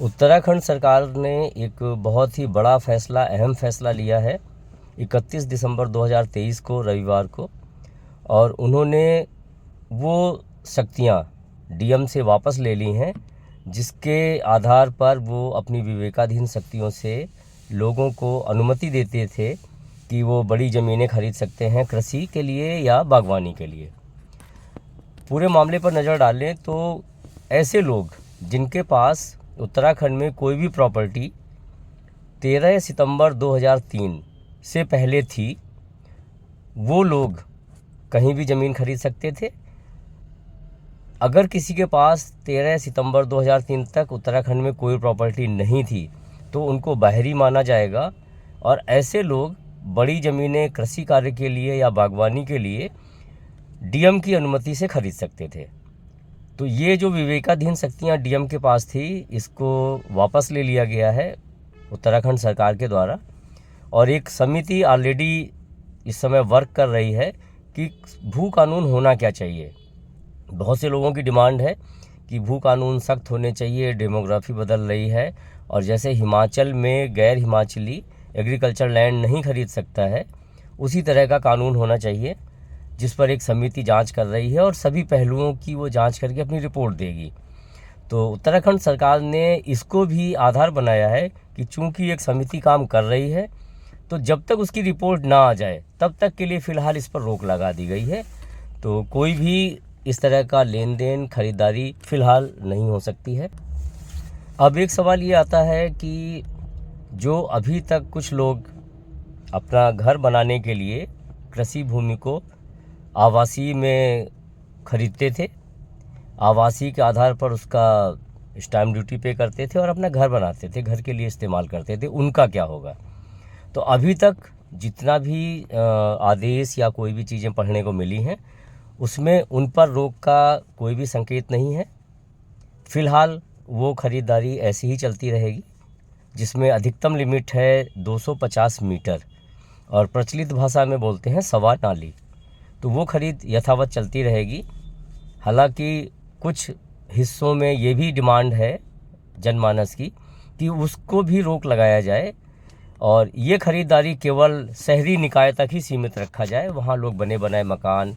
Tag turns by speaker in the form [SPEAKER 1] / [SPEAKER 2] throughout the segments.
[SPEAKER 1] उत्तराखंड सरकार ने एक बहुत ही बड़ा फैसला, अहम फैसला लिया है 31 दिसंबर 2023 को रविवार को। और उन्होंने वो शक्तियाँ डीएम से वापस ले ली हैं, जिसके आधार पर वो अपनी विवेकाधीन शक्तियों से लोगों को अनुमति देते थे कि वो बड़ी ज़मीनें खरीद सकते हैं कृषि के लिए या बागवानी के लिए। पूरे मामले पर नज़र डालें तो ऐसे लोग जिनके पास उत्तराखंड में कोई भी प्रॉपर्टी 13 सितंबर 2003 से पहले थी, वो लोग कहीं भी ज़मीन खरीद सकते थे। अगर किसी के पास 13 सितंबर 2003 तक उत्तराखंड में कोई प्रॉपर्टी नहीं थी तो उनको बाहरी माना जाएगा, और ऐसे लोग बड़ी ज़मीनें कृषि कार्य के लिए या बागवानी के लिए डीएम की अनुमति से खरीद सकते थे। तो ये जो विवेकाधीन शक्तियाँ डीएम के पास थी, इसको वापस ले लिया गया है उत्तराखंड सरकार के द्वारा। और एक समिति ऑलरेडी इस समय वर्क कर रही है कि भू कानून होना क्या चाहिए। बहुत से लोगों की डिमांड है कि भू कानून सख्त होने चाहिए, डेमोग्राफी बदल रही है, और जैसे हिमाचल में गैर हिमाचली एग्रीकल्चर लैंड नहीं खरीद सकता है, उसी तरह का कानून होना चाहिए, जिस पर एक समिति जांच कर रही है और सभी पहलुओं की वो जांच करके अपनी रिपोर्ट देगी। तो उत्तराखंड सरकार ने इसको भी आधार बनाया है कि चूंकि एक समिति काम कर रही है, तो जब तक उसकी रिपोर्ट ना आ जाए तब तक के लिए फ़िलहाल इस पर रोक लगा दी गई है। तो कोई भी इस तरह का लेन देन, खरीदारी फ़िलहाल नहीं हो सकती है। अब एक सवाल ये आता है कि जो अभी तक कुछ लोग अपना घर बनाने के लिए कृषि भूमि को आवासीय में खरीदते थे, आवासीय के आधार पर उसका स्टैम्प ड्यूटी पे करते थे और अपना घर बनाते थे, घर के लिए इस्तेमाल करते थे, उनका क्या होगा? तो अभी तक जितना भी आदेश या कोई भी चीज़ें पढ़ने को मिली हैं, उसमें उन पर रोक का कोई भी संकेत नहीं है। फ़िलहाल वो ख़रीदारी ऐसी ही चलती रहेगी, जिसमें अधिकतम लिमिट है 250 मीटर और प्रचलित भाषा में बोलते हैं सवा नाली। तो वो खरीद यथावत चलती रहेगी। हालांकि कुछ हिस्सों में ये भी डिमांड है जनमानस की कि उसको भी रोक लगाया जाए और ये खरीदारी केवल शहरी निकाय तक ही सीमित रखा जाए। वहाँ लोग बने बनाए मकान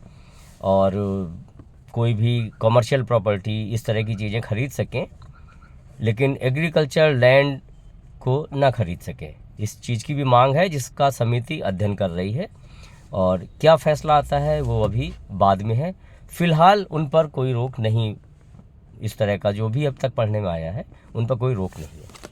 [SPEAKER 1] और कोई भी कमर्शियल प्रॉपर्टी, इस तरह की चीज़ें खरीद सकें, लेकिन एग्रीकल्चर लैंड को ना खरीद सकें। इस चीज़ की भी मांग है, जिसका समिति अध्ययन कर रही है, और क्या फ़ैसला आता है वो अभी बाद में है। फ़िलहाल उन पर कोई रोक नहीं, इस तरह का जो भी अब तक पढ़ने में आया है उन पर कोई रोक नहीं है।